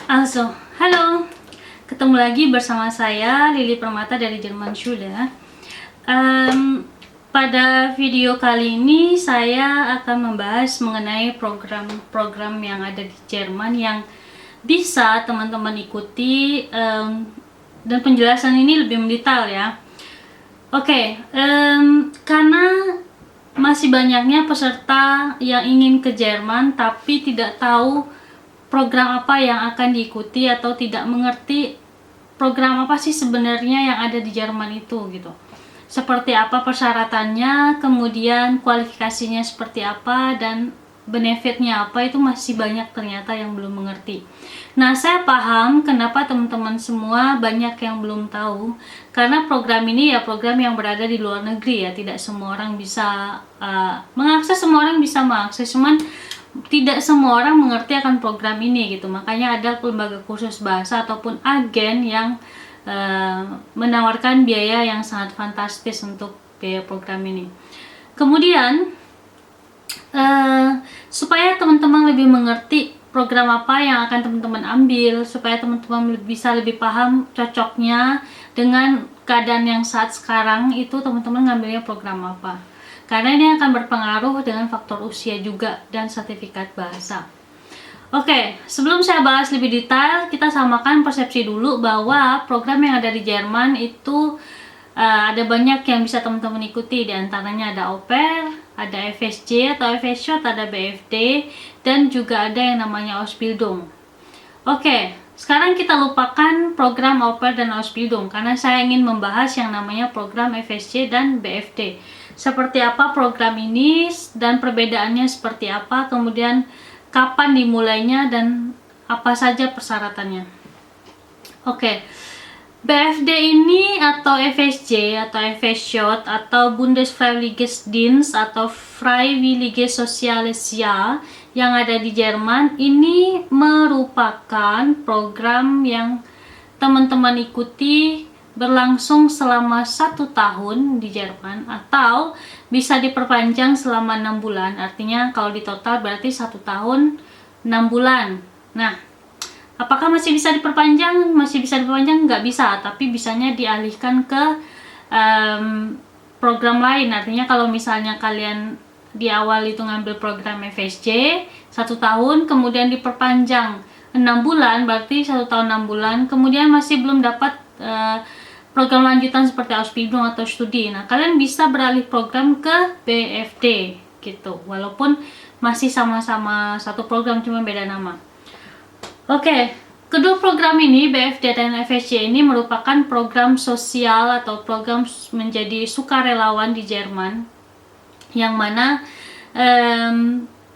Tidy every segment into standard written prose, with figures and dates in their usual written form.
Also, halo, ketemu lagi bersama saya Lili Permata dari Jerman Schule. Pada video kali ini saya akan membahas mengenai program-program yang ada di Jerman yang bisa teman-teman ikuti, dan penjelasan ini lebih mendetail ya. Oke, karena masih banyaknya peserta yang ingin ke Jerman tapi tidak tahu program apa yang akan diikuti atau tidak mengerti program apa sih sebenarnya yang ada di Jerman itu gitu. Seperti apa persyaratannya, kemudian kualifikasinya seperti apa, dan benefitnya apa, itu masih banyak ternyata yang belum mengerti. Nah, saya paham kenapa teman-teman semua banyak yang belum tahu, karena program ini ya program yang berada di luar negeri ya, tidak semua orang bisa mengakses, semua orang bisa mengakses, cuman tidak semua orang mengerti akan program ini gitu. Makanya ada lembaga kursus bahasa ataupun agen yang menawarkan biaya yang sangat fantastis untuk biaya program ini. Kemudian supaya teman-teman lebih mengerti program apa yang akan teman-teman ambil, supaya teman-teman bisa lebih paham cocoknya dengan keadaan yang saat sekarang itu, teman-teman ngambilnya program apa. Karena ini akan berpengaruh dengan faktor usia juga dan sertifikat bahasa. Oke, sebelum saya bahas lebih detail, kita samakan persepsi dulu bahwa program yang ada di Jerman itu ada banyak yang bisa teman-teman ikuti. Di antaranya ada au pair, ada FSJ atau FSJ, ada BFD, dan juga ada yang namanya Ausbildung. Oke, sekarang kita lupakan program au pair dan Ausbildung karena saya ingin membahas yang namanya program FSJ dan BFD. Seperti apa program ini dan perbedaannya seperti apa, kemudian kapan dimulainya dan apa saja persyaratannya. Oke, BFD ini atau FSJ atau FSJ atau Bundesfreiwilligendienst atau Freiwilliges Soziales Jahr yang ada di Jerman ini merupakan program yang teman-teman ikuti berlangsung selama 1 tahun di Jerman, atau bisa diperpanjang selama 6 bulan. Artinya kalau di total berarti 1 tahun 6 bulan. Nah, apakah masih bisa diperpanjang? Masih bisa diperpanjang? Nggak bisa, tapi bisanya dialihkan ke program lain. Artinya kalau misalnya kalian di awal itu ngambil program FSJ 1 tahun, kemudian diperpanjang 6 bulan, berarti 1 tahun 6 bulan, kemudian masih belum dapat program lanjutan seperti Ausbildung atau studi. Nah, kalian bisa beralih program ke BFD gitu, walaupun masih sama-sama satu program cuma beda nama. Oke, kedua program ini, BFD dan FSJ ini merupakan program sosial atau program menjadi sukarelawan di Jerman, yang mana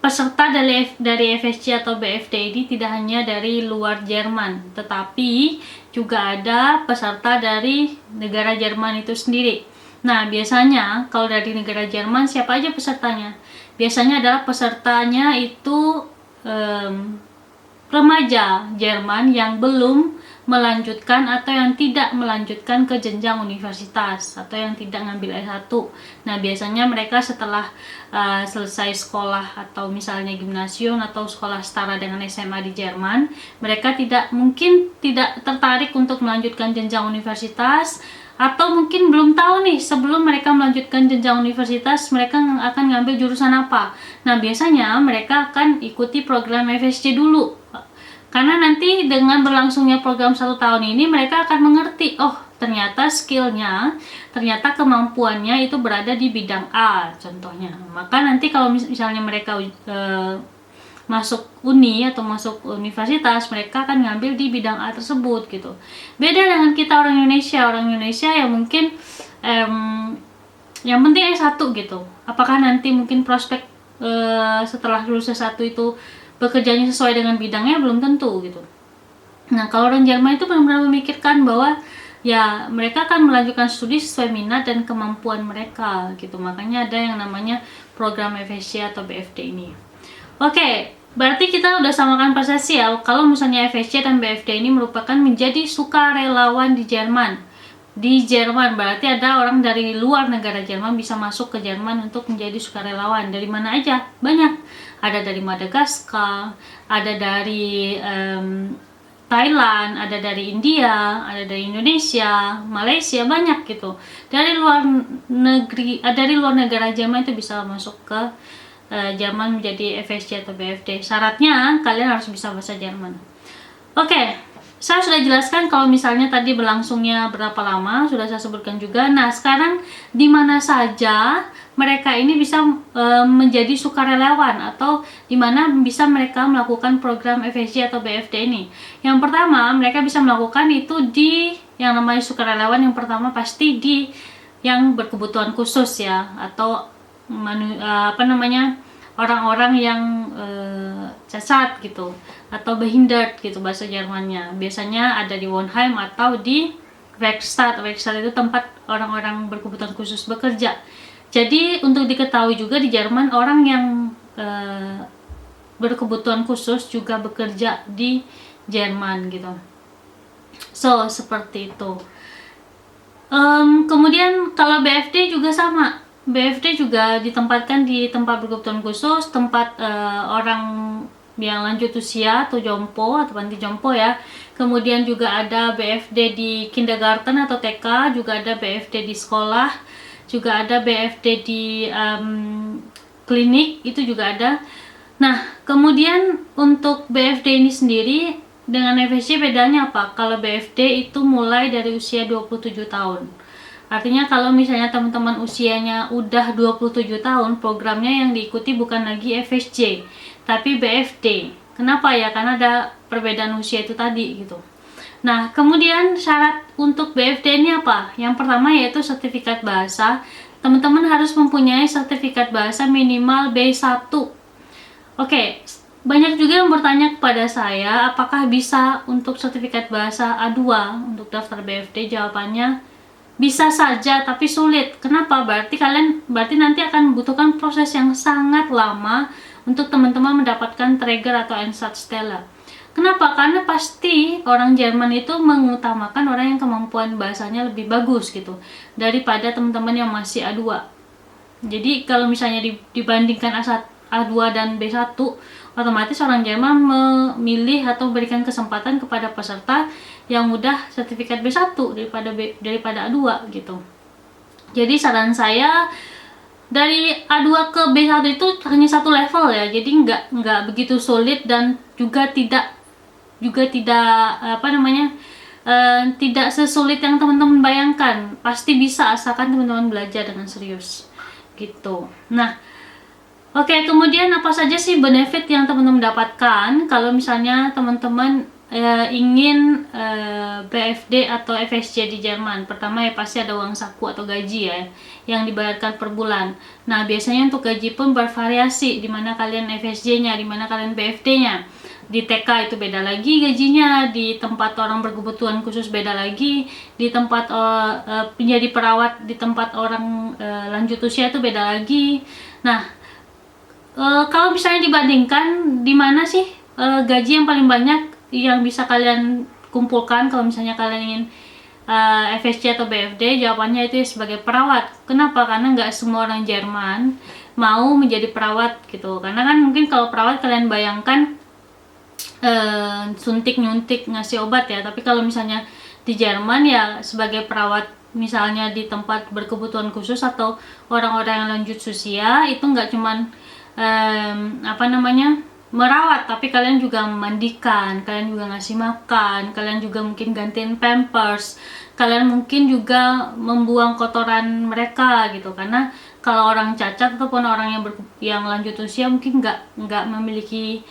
peserta dari FSJ atau BFD ini tidak hanya dari luar Jerman, tetapi juga ada peserta dari negara Jerman itu sendiri. Nah, biasanya kalau dari negara Jerman siapa aja pesertanya? Biasanya adalah pesertanya itu remaja Jerman yang belum melanjutkan atau yang tidak melanjutkan ke jenjang universitas atau yang tidak ngambil S1. Nah, biasanya mereka setelah selesai sekolah atau misalnya gimnasium atau sekolah setara dengan SMA di Jerman, mereka mungkin tidak tertarik untuk melanjutkan jenjang universitas, atau mungkin belum tahu nih sebelum mereka melanjutkan jenjang universitas mereka akan ngambil jurusan apa. Nah, biasanya mereka akan ikuti program FSC dulu. Karena nanti dengan berlangsungnya program 1 tahun ini mereka akan mengerti, oh ternyata skillnya, ternyata kemampuannya itu berada di bidang A contohnya. Maka nanti kalau misalnya mereka masuk uni atau masuk universitas, mereka akan ngambil di bidang A tersebut gitu. Beda dengan kita orang Indonesia yang mungkin yang penting S1 gitu. Apakah nanti mungkin prospek setelah lulus S1 itu bekerjanya sesuai dengan bidangnya, belum tentu gitu. Nah, kalau orang Jerman itu benar-benar memikirkan bahwa ya mereka akan melanjutkan studi sesuai minat dan kemampuan mereka gitu. Makanya ada yang namanya program FSC atau BFD ini. Oke, berarti kita udah samakan persepsi ya. Kalau misalnya FSC dan BFD ini merupakan menjadi sukarelawan di Jerman. Di Jerman berarti ada orang dari luar negara Jerman bisa masuk ke Jerman untuk menjadi sukarelawan. Dari mana aja? Banyak. Ada dari Madagaskar, ada dari Thailand, ada dari India, ada dari Indonesia, Malaysia, banyak gitu. Dari luar negeri, dari luar negara Jerman itu bisa masuk ke Jerman menjadi FSC atau BFD. Syaratnya kalian harus bisa bahasa Jerman. Oke, saya sudah jelaskan kalau misalnya tadi berlangsungnya berapa lama, sudah saya sebutkan juga. Nah, sekarang di mana saja mereka ini bisa menjadi sukarelawan atau di mana bisa mereka melakukan program FSC atau BFD ini. Yang pertama, mereka bisa melakukan itu di yang namanya sukarelawan. Yang pertama pasti di yang berkebutuhan khusus ya, atau orang-orang yang cacat gitu atau behindert gitu bahasa Jermannya. Biasanya ada di Wohnheim atau di Werkstatt. Werkstatt itu tempat orang-orang berkebutuhan khusus bekerja. Jadi untuk diketahui juga di Jerman orang yang berkebutuhan khusus juga bekerja di Jerman gitu. So seperti itu. Kemudian kalau BFD juga sama. BFD juga ditempatkan di tempat berkebutuhan khusus, tempat orang yang lanjut usia atau jompo atau panti jompo ya. Kemudian juga ada BFD di kindergarten atau TK, juga ada BFD di sekolah, juga ada BFD di klinik, itu juga ada. Nah, kemudian untuk BFD ini sendiri dengan FSC bedanya apa? Kalau BFD itu mulai dari usia 27 tahun. Artinya kalau misalnya teman-teman usianya udah 27 tahun, programnya yang diikuti bukan lagi FSC, tapi BFD. Kenapa ya? Karena ada perbedaan usia itu tadi gitu. Nah, kemudian syarat untuk BFD ini apa? Yang pertama yaitu sertifikat bahasa. Teman-teman harus mempunyai sertifikat bahasa minimal B1. Oke, banyak juga yang bertanya kepada saya, apakah bisa untuk sertifikat bahasa A2 untuk daftar BFD? Jawabannya bisa saja, tapi sulit. Kenapa? Berarti nanti akan membutuhkan proses yang sangat lama untuk teman-teman mendapatkan Traeger atau Einsatzstelle. Kenapa? Karena pasti orang Jerman itu mengutamakan orang yang kemampuan bahasanya lebih bagus gitu daripada teman-teman yang masih A2. Jadi kalau misalnya dibandingkan A2 dan B1, otomatis orang Jerman memilih atau memberikan kesempatan kepada peserta yang mudah sertifikat B1 daripada A2 gitu. Jadi saran saya dari A2 ke B1 itu hanya satu level ya. Jadi nggak begitu sulit dan juga tidak tidak sesulit yang teman-teman bayangkan. Pasti bisa asalkan teman-teman belajar dengan serius gitu. Nah, oke, kemudian apa saja sih benefit yang teman-teman dapatkan kalau misalnya teman-teman ingin BFD atau FSC di Jerman? Pertama ya pasti ada uang saku atau gaji ya yang dibayarkan per bulan. Nah, biasanya untuk gaji pun bervariasi, di mana kalian FSC-nya, di mana kalian BFD-nya. Di TK itu beda lagi gajinya, di tempat orang berkebutuhan khusus beda lagi, di tempat menjadi perawat di tempat orang lanjut usia itu beda lagi. Nah, kalau misalnya dibandingkan, di mana sih gaji yang paling banyak yang bisa kalian kumpulkan kalau misalnya kalian ingin FSC atau BFD? Jawabannya itu sebagai perawat. Kenapa? Karena nggak semua orang Jerman mau menjadi perawat gitu. Karena kan mungkin kalau perawat kalian bayangkan suntik nyuntik ngasih obat ya, tapi kalau misalnya di Jerman ya sebagai perawat misalnya di tempat berkebutuhan khusus atau orang-orang yang lanjut usia, itu nggak cuman merawat, tapi kalian juga memandikan, kalian juga ngasih makan, kalian juga mungkin gantiin pampers, kalian mungkin juga membuang kotoran mereka gitu. Karena kalau orang cacat ataupun orang yang lanjut usia mungkin nggak memiliki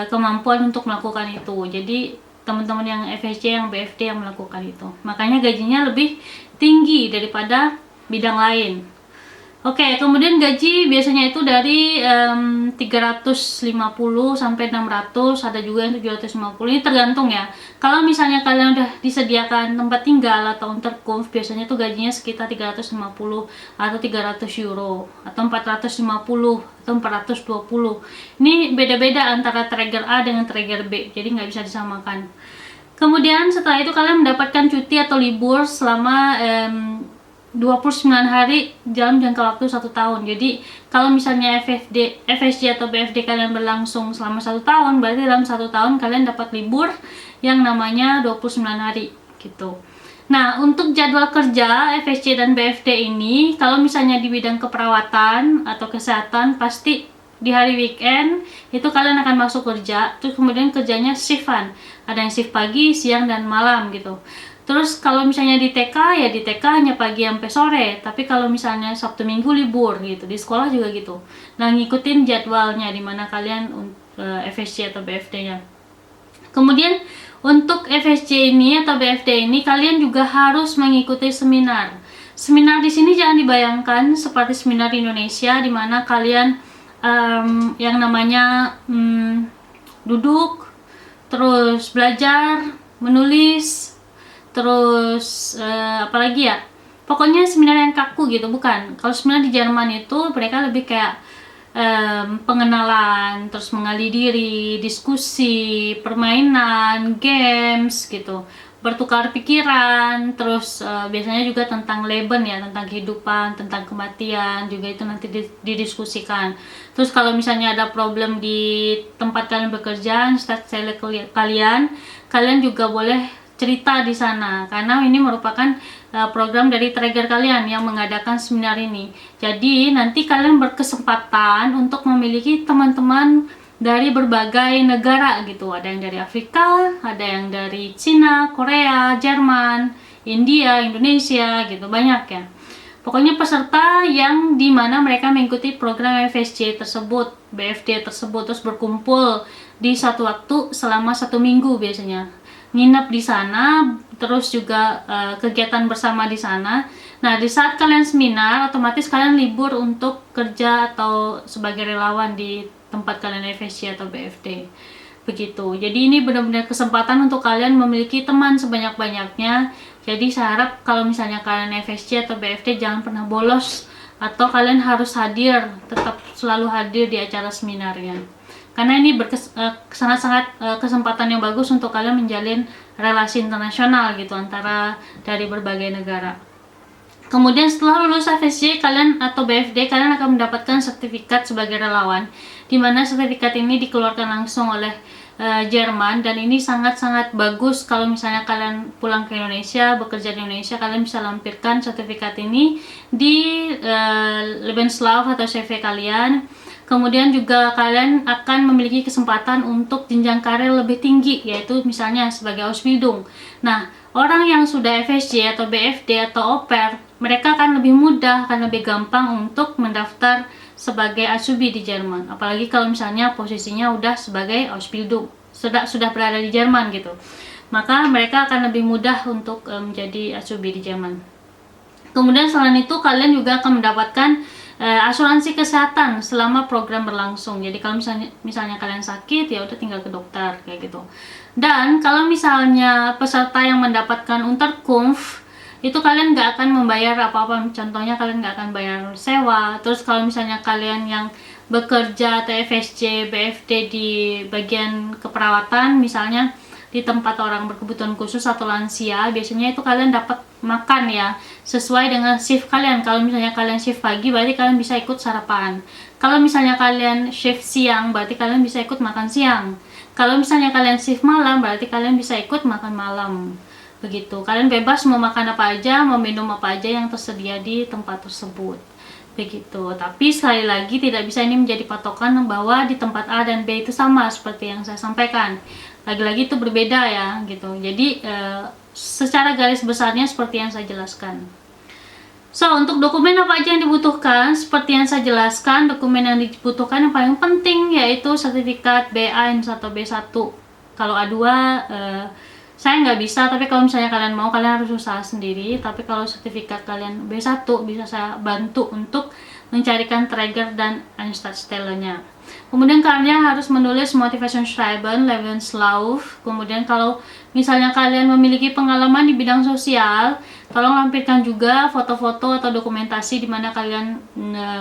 kemampuan untuk melakukan itu. Jadi teman-teman yang FSC, yang BFD yang melakukan itu, makanya gajinya lebih tinggi daripada bidang lain. Oke, kemudian gaji biasanya itu dari 350 sampai 600, ada juga yang 750. Ini tergantung ya. Kalau misalnya kalian udah disediakan tempat tinggal atau Unterkunft, biasanya tuh gajinya sekitar 350 atau 300 euro atau 450 atau 420. Ini beda-beda antara Traeger A dengan Traeger B, jadi nggak bisa disamakan. Kemudian setelah itu kalian mendapatkan cuti atau libur selama 29 hari dalam jangka waktu 1 tahun. Jadi kalau misalnya FSJ atau BFD kalian berlangsung selama 1 tahun, berarti dalam 1 tahun kalian dapat libur yang namanya 29 hari gitu. Nah, untuk jadwal kerja FSJ dan BFD ini, kalau misalnya di bidang keperawatan atau kesehatan, pasti di hari weekend itu kalian akan masuk kerja, terus kemudian kerjanya shiftan, ada yang shift pagi, siang, dan malam gitu. Terus kalau misalnya di TK, ya di TK hanya pagi sampai sore, tapi kalau misalnya Sabtu Minggu libur gitu, di sekolah juga gitu. Nah, ngikutin jadwalnya di mana kalian FSC atau BFD-nya. Kemudian untuk FSC ini atau BFD ini kalian juga harus mengikuti seminar. Seminar di sini jangan dibayangkan seperti seminar di Indonesia di mana kalian yang namanya duduk, terus belajar, menulis, terus apalagi ya, pokoknya seminar yang kaku gitu, bukan. Kalau seminar di Jerman itu mereka lebih kayak pengenalan, terus mengali diri, diskusi, permainan, games gitu, bertukar pikiran, terus biasanya juga tentang Leben ya, tentang kehidupan, tentang kematian juga itu nanti didiskusikan. Terus kalau misalnya ada problem di tempat kalian bekerja, kalian juga boleh cerita di sana, karena ini merupakan program dari Traeger kalian yang mengadakan seminar ini. Jadi nanti kalian berkesempatan untuk memiliki teman-teman dari berbagai negara gitu. Ada yang dari Afrika, ada yang dari Cina, Korea, Jerman, India, Indonesia gitu, banyak ya. Pokoknya peserta yang dimana mereka mengikuti program FSC tersebut, BFD tersebut, terus berkumpul di satu waktu selama 1 minggu biasanya. Nginep di sana, terus juga kegiatan bersama di sana. Nah, di saat kalian seminar, otomatis kalian libur untuk kerja atau sebagai relawan di tempat kalian FSC atau BFD. Begitu. Jadi ini benar-benar kesempatan untuk kalian memiliki teman sebanyak-banyaknya. Jadi saya harap kalau misalnya kalian FSC atau BFD jangan pernah bolos, atau kalian harus hadir, tetap selalu hadir di acara seminarnya. Karena ini sangat-sangat kesempatan yang bagus untuk kalian menjalin relasi internasional gitu antara dari berbagai negara. Kemudian setelah lulus FSC kalian atau BFD, kalian akan mendapatkan sertifikat sebagai relawan, di mana sertifikat ini dikeluarkan langsung oleh Jerman, dan ini sangat-sangat bagus kalau misalnya kalian pulang ke Indonesia, bekerja di Indonesia, kalian bisa lampirkan sertifikat ini di Lebenslauf atau CV kalian. Kemudian juga kalian akan memiliki kesempatan untuk jenjang karir lebih tinggi, yaitu misalnya sebagai Ausbildung. Nah, orang yang sudah FSC atau BFD atau au pair, mereka akan lebih mudah, akan lebih gampang untuk mendaftar sebagai Azubi di Jerman. Apalagi kalau misalnya posisinya udah sebagai Ausbildung, sudah berada di Jerman gitu. Maka mereka akan lebih mudah untuk menjadi Azubi di Jerman. Kemudian selain itu kalian juga akan mendapatkan asuransi kesehatan selama program berlangsung. Jadi kalau misalnya kalian sakit, ya udah tinggal ke dokter kayak gitu. Dan kalau misalnya peserta yang mendapatkan Unterkunft, itu kalian nggak akan membayar apa-apa. Contohnya kalian nggak akan bayar sewa. Terus kalau misalnya kalian yang bekerja atau FSC, BFD di bagian keperawatan, misalnya di tempat orang berkebutuhan khusus atau lansia, biasanya itu kalian dapat makan ya sesuai dengan shift kalian. Kalau misalnya kalian shift pagi, berarti kalian bisa ikut sarapan. Kalau misalnya kalian shift siang, berarti kalian bisa ikut makan siang. Kalau misalnya kalian shift malam, berarti kalian bisa ikut makan malam. Begitu. Kalian bebas mau makan apa aja, mau minum apa aja yang tersedia di tempat tersebut. Begitu. Tapi sekali lagi tidak bisa ini menjadi patokan bahwa di tempat A dan B itu sama seperti yang saya sampaikan. Lagi-lagi itu berbeda ya gitu. Jadi secara garis besarnya seperti yang saya jelaskan. So, untuk dokumen apa aja yang dibutuhkan? Seperti yang saya jelaskan, dokumen yang dibutuhkan yang paling penting yaitu sertifikat B1 atau B1. Kalau A2 saya nggak bisa, tapi kalau misalnya kalian mau, kalian harus usaha sendiri. Tapi kalau sertifikat kalian B1 bisa saya bantu untuk mencarikan Traeger dan Einsatzstelle-nya. Kemudian kalian harus menulis Motivation Schreiben, Lebenslauf. Kemudian kalau misalnya kalian memiliki pengalaman di bidang sosial, tolong lampirkan juga foto-foto atau dokumentasi di mana kalian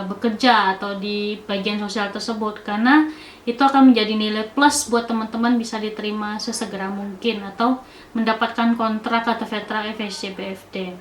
bekerja atau di bagian sosial tersebut, karena itu akan menjadi nilai plus buat teman-teman bisa diterima sesegera mungkin atau mendapatkan kontrak atau Vertrag FSC BFD.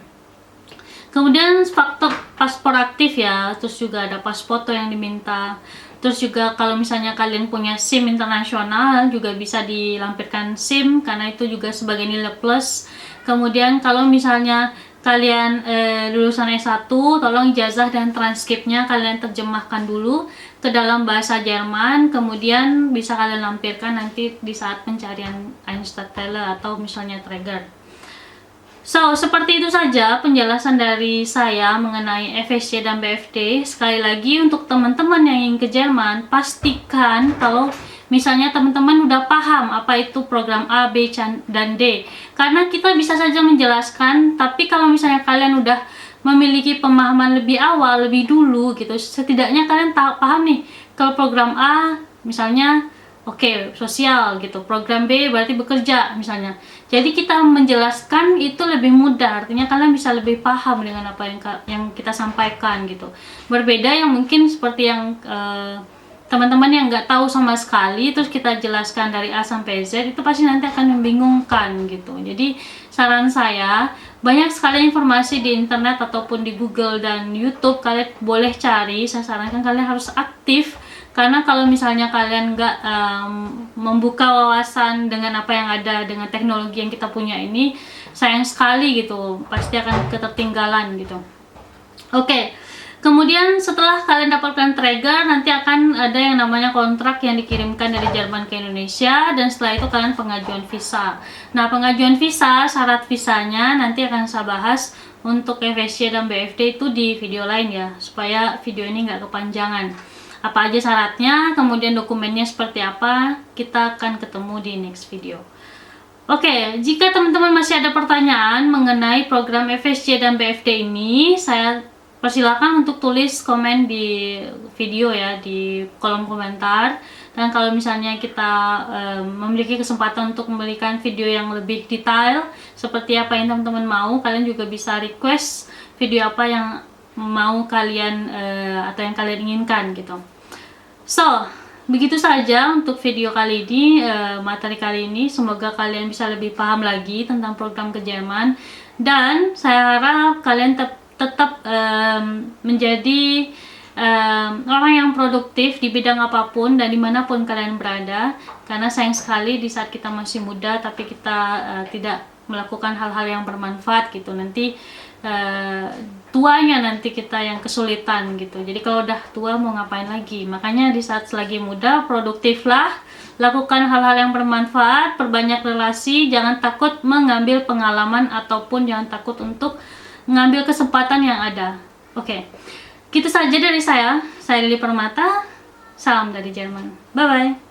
Kemudian faktor paspor aktif ya, terus juga ada pas foto yang diminta. Terus juga kalau misalnya kalian punya SIM internasional juga bisa dilampirkan SIM, karena itu juga sebagai nilai plus. Kemudian kalau misalnya kalian lulusan S1, tolong ijazah dan transkripnya kalian terjemahkan dulu ke dalam bahasa Jerman, kemudian bisa kalian lampirkan nanti di saat pencarian Einsatzstelle atau misalnya Träger. So, seperti itu saja penjelasan dari saya mengenai FSC dan BFD. Sekali lagi, untuk teman-teman yang ingin ke Jerman, pastikan kalau misalnya teman-teman udah paham apa itu program A, B, dan D. Karena kita bisa saja menjelaskan, tapi kalau misalnya kalian udah memiliki pemahaman lebih awal, lebih dulu gitu, setidaknya kalian paham nih, kalau program A misalnya oke, sosial gitu. Program B berarti bekerja misalnya. Jadi kita menjelaskan itu lebih mudah, artinya kalian bisa lebih paham dengan apa yang kita sampaikan gitu. Berbeda yang mungkin seperti yang teman-teman yang nggak tahu sama sekali, terus kita jelaskan dari A sampai Z, itu pasti nanti akan membingungkan gitu. Jadi saran saya, banyak sekali informasi di internet ataupun di Google dan YouTube, kalian boleh cari. Saya sarankan kalian harus aktif, karena kalau misalnya kalian nggak membuka wawasan dengan apa yang ada dengan teknologi yang kita punya ini, sayang sekali gitu, pasti akan ketertinggalan gitu. Oke, kemudian setelah kalian dapatkan Träger, nanti akan ada yang namanya kontrak yang dikirimkan dari Jerman ke Indonesia, dan setelah itu kalian pengajuan visa. Nah, pengajuan visa, syarat visanya nanti akan saya bahas untuk FSC dan BFD itu di video lain ya, supaya video ini nggak kepanjangan. Apa aja syaratnya, kemudian dokumennya seperti apa, kita akan ketemu di next video. Oke, jika teman-teman masih ada pertanyaan mengenai program FSC dan BFD ini, saya persilakan untuk tulis komen di video ya, di kolom komentar. Dan kalau misalnya kita memiliki kesempatan untuk memberikan video yang lebih detail seperti apa yang teman-teman mau, kalian juga bisa request video apa yang mau kalian atau yang kalian inginkan gitu. So, begitu saja untuk video kali ini, materi kali ini. Semoga kalian bisa lebih paham lagi tentang program ke Jerman, dan saya harap kalian tetap menjadi orang yang produktif di bidang apapun dan dimanapun kalian berada, karena sayang sekali di saat kita masih muda tapi kita tidak melakukan hal-hal yang bermanfaat gitu, nanti tuanya nanti kita yang kesulitan gitu. Jadi kalau udah tua mau ngapain lagi? Makanya di saat selagi muda, produktiflah, lakukan hal-hal yang bermanfaat, perbanyak relasi, jangan takut mengambil pengalaman ataupun jangan takut untuk mengambil kesempatan yang ada. Oke, gitu saja dari saya Lili Permata, salam dari Jerman, bye bye.